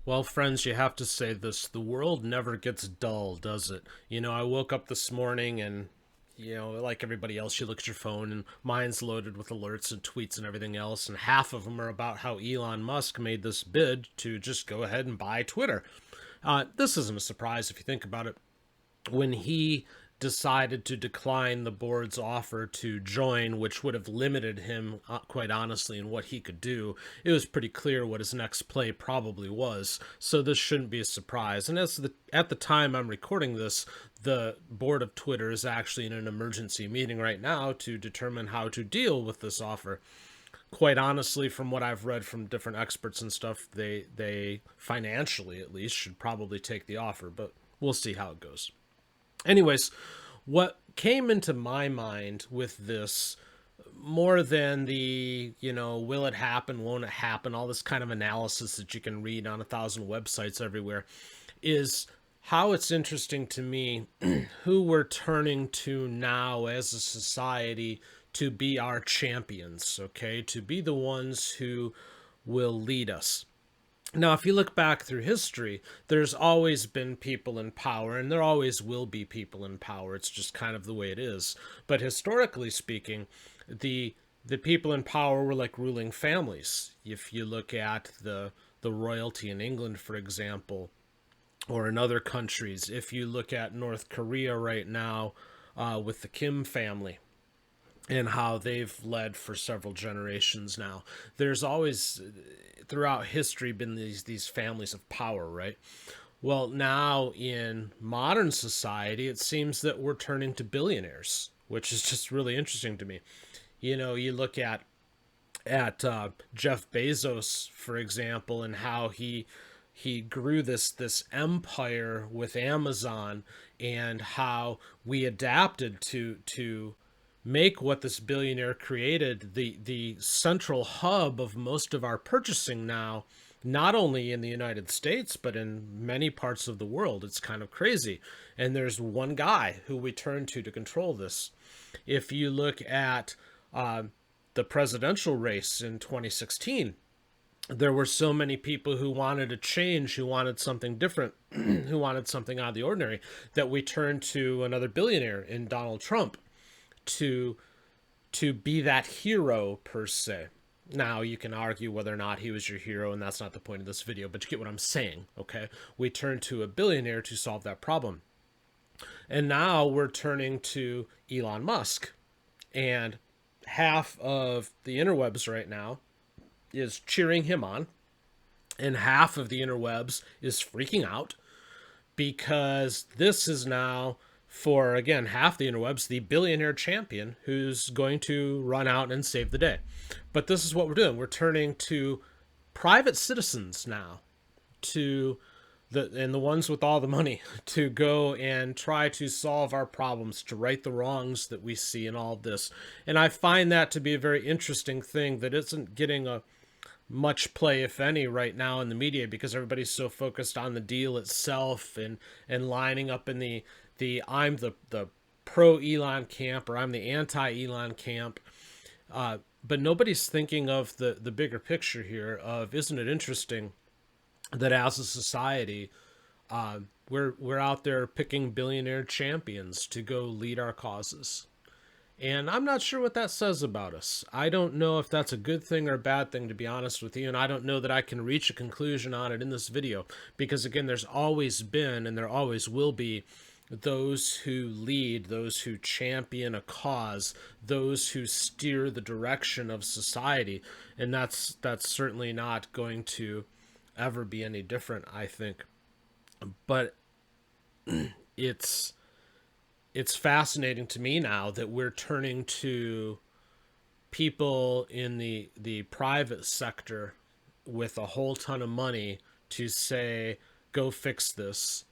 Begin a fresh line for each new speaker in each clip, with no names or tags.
Well, friends, you have to say this. The world never gets dull, does it? I woke up this morning and, like everybody else, you look at your phone and mine's loaded with alerts and tweets and everything else. And half of them are about how Elon Musk made this bid to just go ahead and buy Twitter. This isn't a surprise if you think about it. When he decided to decline the board's offer to join, which would have limited him, quite honestly, in what he could do, it was pretty clear what his next play probably was. So this shouldn't be a surprise. And at the time I'm recording this, the board of Twitter is actually in an emergency meeting right now to determine how to deal with this offer. Quite honestly, from what I've read from different experts and stuff, they financially at least should probably take the offer, but we'll see how it goes. Anyways, what came into my mind with this, more than the, will it happen, won't it happen, all this kind of analysis that you can read on 1,000 websites everywhere, is how it's interesting to me who we're turning to now as a society to be our champions, okay? To be the ones who will lead us. Now, if you look back through history, there's always been people in power, and there always will be people in power. It's just kind of the way it is. But historically speaking, the people in power were like ruling families. If you look at the royalty in England, for example, or in other countries, if you look at North Korea right now with the Kim family, and how they've led for several generations now. There's always, throughout history, been these families of power, right? Well, now in modern society, it seems that we're turning to billionaires, which is just really interesting to me. You look at Jeff Bezos, for example, and how he grew this empire with Amazon, and how we adapted to make what this billionaire created the central hub of most of our purchasing now, not only in the United States, but in many parts of the world. It's kind of crazy. And there's one guy who we turn to control this. If you look at the presidential race in 2016, there were so many people who wanted a change, who wanted something different, who wanted something out of the ordinary, that we turned to another billionaire in Donald Trump to be that hero per se. Now you can argue whether or not he was your hero, and that's not the point of this video, but you get what I'm saying, okay? We turned to a billionaire to solve that problem. And now we're turning to Elon Musk. And half of the interwebs right now is cheering him on, and half of the interwebs is freaking out, because this is now, for, again, half the interwebs, the billionaire champion who's going to run out and save the day. But this is what we're doing. We're turning to private citizens now, to the ones with all the money, to go and try to solve our problems, to right the wrongs that we see in all of this. And I find that to be a very interesting thing that isn't getting a much play, if any, right now in the media, because everybody's so focused on the deal itself, and lining up in the I'm the pro Elon camp, or I'm the anti Elon camp, but nobody's thinking of the bigger picture here of, isn't it interesting that as a society, we're out there picking billionaire champions to go lead our causes. And I'm not sure what that says about us. I don't know if that's a good thing or a bad thing, to be honest with you. And I don't know that I can reach a conclusion on it in this video. Because, again, there's always been, and there always will be, those who lead, those who champion a cause, those who steer the direction of society. And that's certainly not going to ever be any different, I think. But it's fascinating to me now that we're turning to people in the private sector with a whole ton of money to say, go fix this.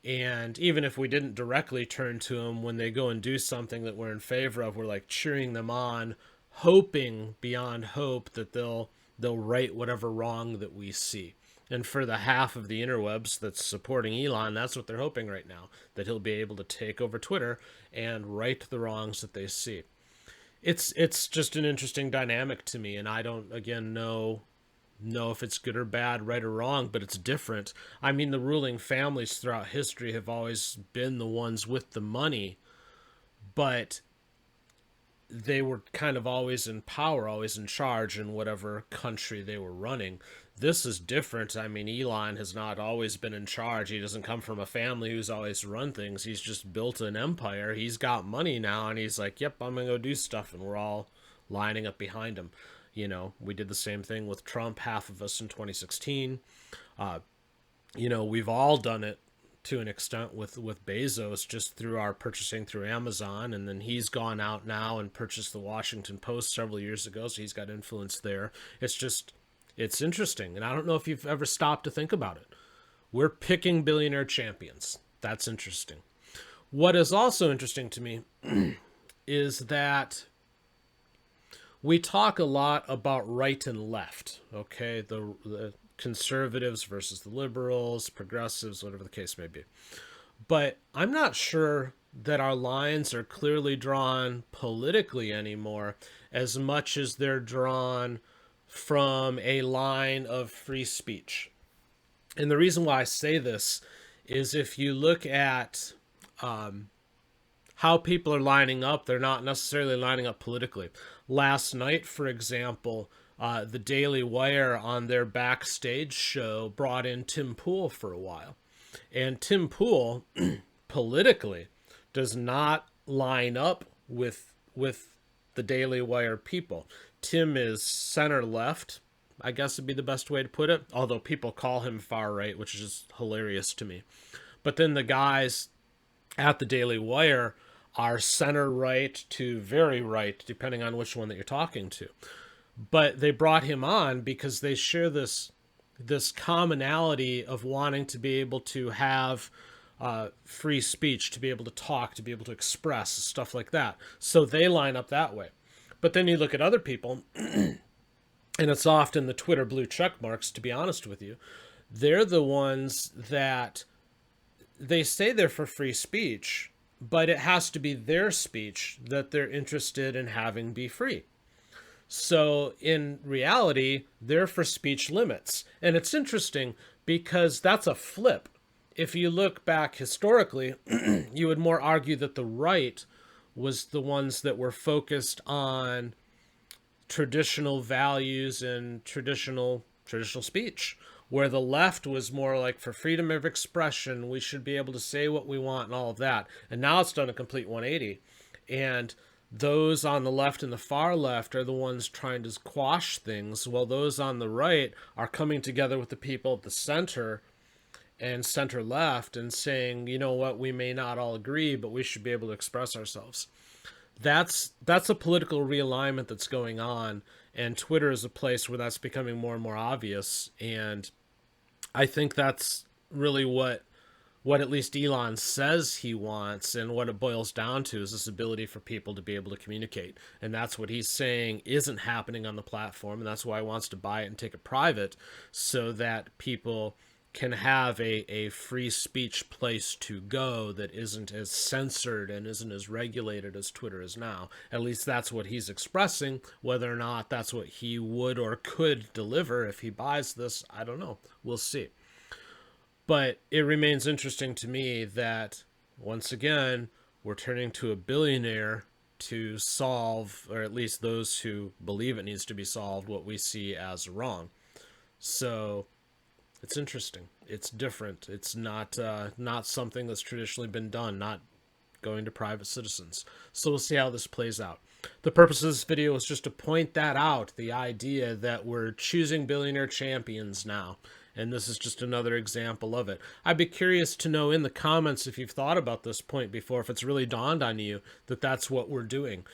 And even if we didn't directly turn to them, when they go and do something that we're in favor of, we're like cheering them on, hoping beyond hope that they'll right whatever wrong that we see. And for the half of the interwebs that's supporting Elon, that's what they're hoping right now, that he'll be able to take over Twitter and right the wrongs that they see. It's just an interesting dynamic to me, and I don't, again, know know if it's good or bad, right or wrong, but it's different. I mean, the ruling families throughout history have always been the ones with the money, but they were kind of always in power, always in charge in whatever country they were running. This is different. I mean, Elon has not always been in charge. He doesn't come from a family who's always run things. He's just built an empire. He's got money now, and he's like, yep, I'm going to go do stuff. And we're all lining up behind him. You know, we did the same thing with Trump, half of us in 2016. You know, we've all done it to an extent with Bezos, just through our purchasing through Amazon, and then he's gone out now and purchased the Washington Post several years ago, so he's got influence there. It's interesting, and I don't know if you've ever stopped to think about it. We're picking billionaire champions. That's interesting. What is also interesting to me is that we talk a lot about right and left, okay? The conservatives versus the liberals, progressives, whatever the case may be. But I'm not sure that our lines are clearly drawn politically anymore as much as they're drawn from a line of free speech. And the reason why I say this is if you look at how people are lining up, they're not necessarily lining up politically. Last night, for example, the Daily Wire on their backstage show brought in Tim Pool for a while. And Tim Pool, politically, does not line up with the Daily Wire people. Tim is center left, I guess would be the best way to put it, although people call him far right, which is just hilarious to me. But then the guys at the Daily Wire are center right to very right, depending on which one that you're talking to. But they brought him on because they share this commonality of wanting to be able to have free speech, to be able to talk, to be able to express, stuff like that. So they line up that way. But then you look at other people, and it's often the Twitter blue check marks, to be honest with you. They're the ones that they say they're for free speech, but it has to be their speech that they're interested in having be free. So in reality, they're for speech limits. And it's interesting because that's a flip. If you look back historically, you would more argue that the right was the ones that were focused on traditional values and traditional speech, where the left was more like for freedom of expression, we should be able to say what we want and all of that. And now it's done a complete 180. And those on the left and the far left are the ones trying to quash things, while those on the right are coming together with the people at the center and center left and saying, you know what, we may not all agree, but we should be able to express ourselves. That's a political realignment that's going on, and Twitter is a place where that's becoming more and more obvious. And I think that's really what at least Elon says he wants, and what it boils down to is this ability for people to be able to communicate. And that's what he's saying isn't happening on the platform, and that's why he wants to buy it and take it private, so that people can have a free speech place to go that isn't as censored and isn't as regulated as Twitter is now. At least that's what he's expressing. Whether or not that's what he would or could deliver if he buys this, I don't know. We'll see. But it remains interesting to me that, once again, we're turning to a billionaire to solve, or at least those who believe it needs to be solved, what we see as wrong. So it's interesting. It's different. It's not something that's traditionally been done, not going to private citizens. So we'll see how this plays out. The purpose of this video is just to point that out, the idea that we're choosing billionaire champions now. And this is just another example of it. I'd be curious to know in the comments if you've thought about this point before, if it's really dawned on you that that's what we're doing,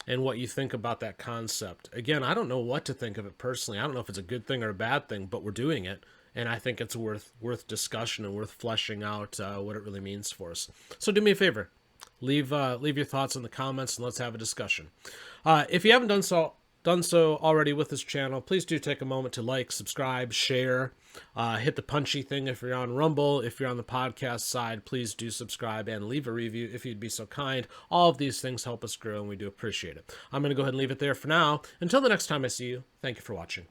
and what you think about that concept. Again, I don't know what to think of it personally. I don't know if it's a good thing or a bad thing, but we're doing it. And I think it's worth discussion and worth fleshing out what it really means for us. So do me a favor. Leave your thoughts in the comments and let's have a discussion. If you haven't done so already with this channel, please do take a moment to like, subscribe, share, hit the punchy thing if you're on Rumble. If you're on the podcast side, please do subscribe and leave a review if you'd be so kind. All of these things help us grow and we do appreciate it. I'm going to go ahead and leave it there for now. Until the next time I see you, thank you for watching.